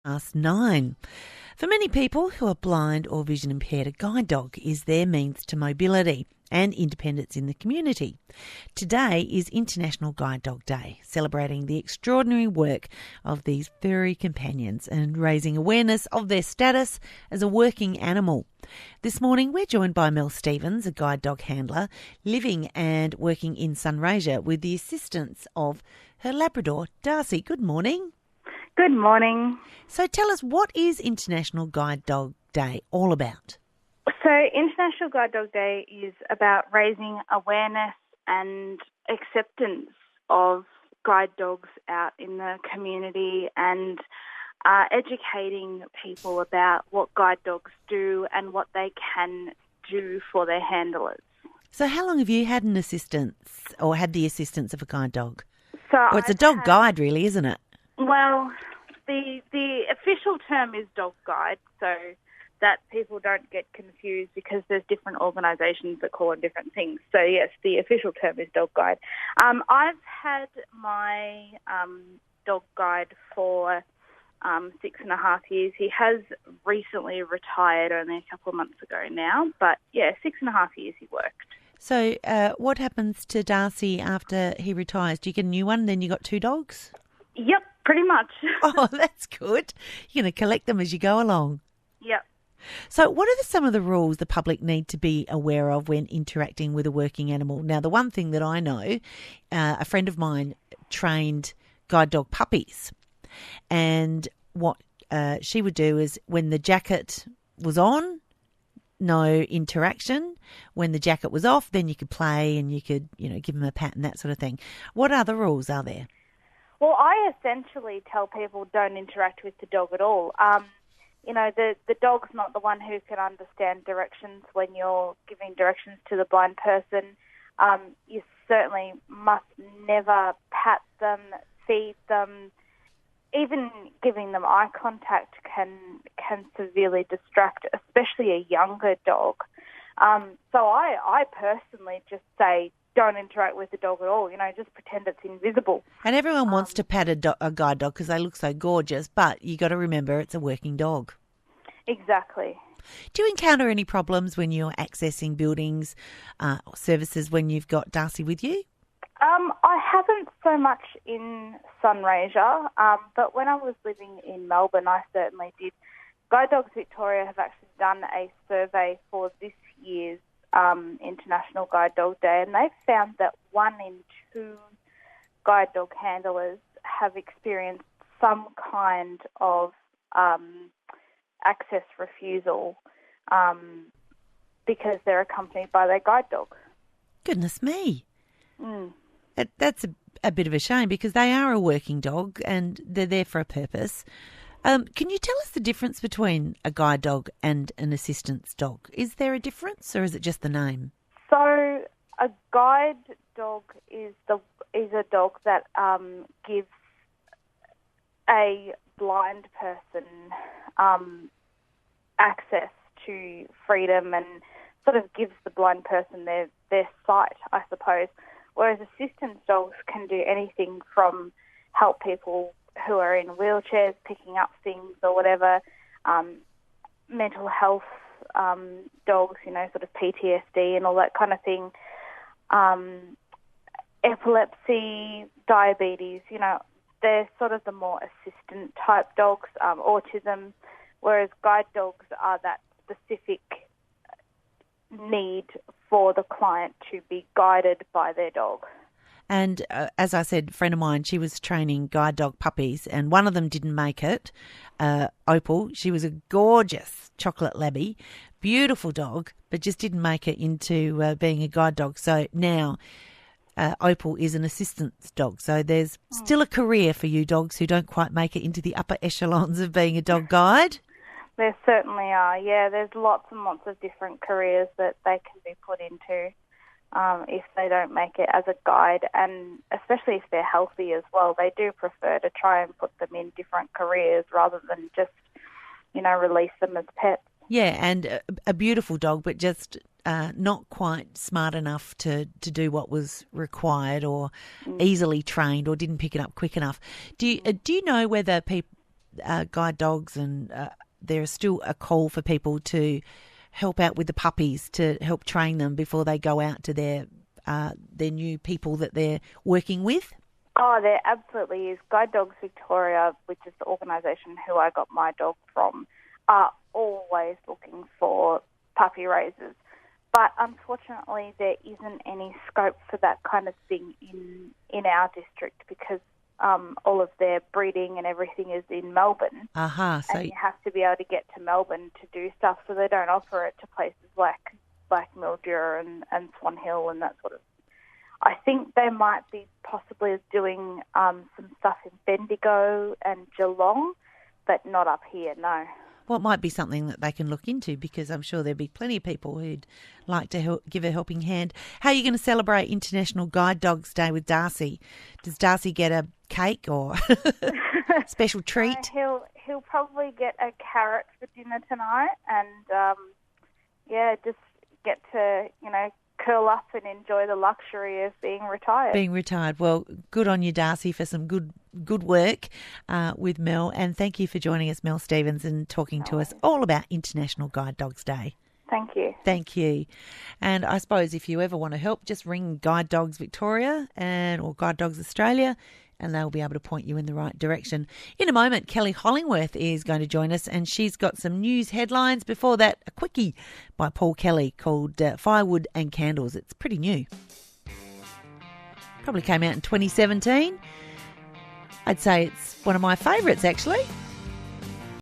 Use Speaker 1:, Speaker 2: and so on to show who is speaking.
Speaker 1: 9. For many people who are blind or vision impaired, a guide dog is their means to mobility and independence in the community. Today is International Guide Dog Day, celebrating the extraordinary work of these furry companions and raising awareness of their status as a working animal. This morning we're joined by Mel Stevens, a guide dog handler, living and working in Sunraysia with the assistance of her Labrador, Darcy. Good morning.
Speaker 2: Good morning.
Speaker 1: So tell us, what is International Guide Dog Day all about?
Speaker 2: So International Guide Dog Day is about raising awareness and acceptance of guide dogs out in the community and educating people about what guide dogs do and what they can do for their handlers.
Speaker 1: So how long have you had an assistance or had the assistance of a guide dog?
Speaker 2: So
Speaker 1: it's a dog guide really, isn't it?
Speaker 2: Well, the official term is dog guide, so that people don't get confused because there's different organisations that call it different things. So yes, the official term is dog guide. I've had my dog guide for 6.5 years. He has recently retired only a couple of months ago now, but yeah, 6.5 years he worked.
Speaker 1: So what happens to Darcy after he retires? Do you get a new one, then you got 2 dogs?
Speaker 2: Yep, pretty much.
Speaker 1: Oh, that's good. You're going to collect them as you go along.
Speaker 2: Yep.
Speaker 1: So what are some of the rules the public need to be aware of when interacting with a working animal? Now, the one thing that I know, a friend of mine trained guide dog puppies, and what she would do is when the jacket was on, no interaction. When the jacket was off, then you could play and you could, give them a pat and that sort of thing. What other rules are there?
Speaker 2: Well, I essentially tell people don't interact with the dog at all. The dog's not the one who can understand directions when you're giving directions to the blind person. You certainly must never pat them, feed them. Even giving them eye contact can severely distract, especially a younger dog. So I personally just say don't interact with the dog at all. Just pretend it's invisible.
Speaker 1: And everyone wants to pat a guide dog because they look so gorgeous, but you got to remember it's a working dog.
Speaker 2: Exactly.
Speaker 1: Do you encounter any problems when you're accessing buildings or services when you've got Darcy with you?
Speaker 2: I haven't so much in Sunraysia, but when I was living in Melbourne, I certainly did. Guide Dogs Victoria have actually done a survey for this year's International Guide Dog Day, and they've found that 1 in 2 guide dog handlers have experienced some kind of access refusal because they're accompanied by their guide dog.
Speaker 1: Goodness me.
Speaker 2: Mm.
Speaker 1: That's a bit of a shame because they are a working dog and they're there for a purpose. Can you tell us the difference between a guide dog and an assistance dog? Is there a difference or is it just the name?
Speaker 2: So a guide dog is a dog that gives a blind person access to freedom and sort of gives the blind person their sight, I suppose. Whereas assistance dogs can do anything from help people who are in wheelchairs picking up things or whatever, mental health dogs, sort of PTSD and all that kind of thing, epilepsy, diabetes, they're sort of the more assistant type dogs, autism, whereas guide dogs are that specific need for the client to be guided by their dog.
Speaker 1: And as I said, a friend of mine, she was training guide dog puppies and one of them didn't make it, Opal. She was a gorgeous chocolate labby, beautiful dog, but just didn't make it into being a guide dog. So now Opal is an assistance dog. So there's still a career for you dogs who don't quite make it into the upper echelons of being a dog guide.
Speaker 2: There certainly are, yeah. There's lots and lots of different careers that they can be put into if they don't make it as a guide, and especially if they're healthy as well. They do prefer to try and put them in different careers rather than just, release them as pets.
Speaker 1: Yeah, and a beautiful dog, but just not quite smart enough to do what was required or easily trained or didn't pick it up quick enough. Do you know whether guide dogs, and there is still a call for people to help out with the puppies, to help train them before they go out to their new people that they're working with?
Speaker 2: Oh, there absolutely is. Guide Dogs Victoria, which is the organisation who I got my dog from, are always looking for puppy raisers. But unfortunately, there isn't any scope for that kind of thing in our district because all of their breeding and everything is in Melbourne.
Speaker 1: So
Speaker 2: and you have to be able to get to Melbourne to do stuff, so they don't offer it to places like Mildura and Swan Hill and that sort of. I think they might be possibly doing some stuff in Bendigo and Geelong, but not up here, no.
Speaker 1: Well, it might be something that they can look into, because I'm sure there'd be plenty of people who'd like to give a helping hand. How are you going to celebrate International Guide Dogs Day with Darcy? Does Darcy get a cake or special treat?
Speaker 2: He'll probably get a carrot for dinner tonight, and just get to curl up and enjoy the luxury of being retired.
Speaker 1: Being retired. Well, good on you, Darcy, for some good work with Mel. And thank you for joining us, Mel Stevens, and talking to us all about International Guide Dogs Day.
Speaker 2: Thank you.
Speaker 1: Thank you. And I suppose if you ever want to help, just ring Guide Dogs Victoria or Guide Dogs Australia, and they'll be able to point you in the right direction. In a moment, Kelly Hollingworth is going to join us, and she's got some news headlines. Before that, a quickie by Paul Kelly called Firewood and Candles. It's pretty new. Probably came out in 2017. I'd say it's one of my favourites, actually.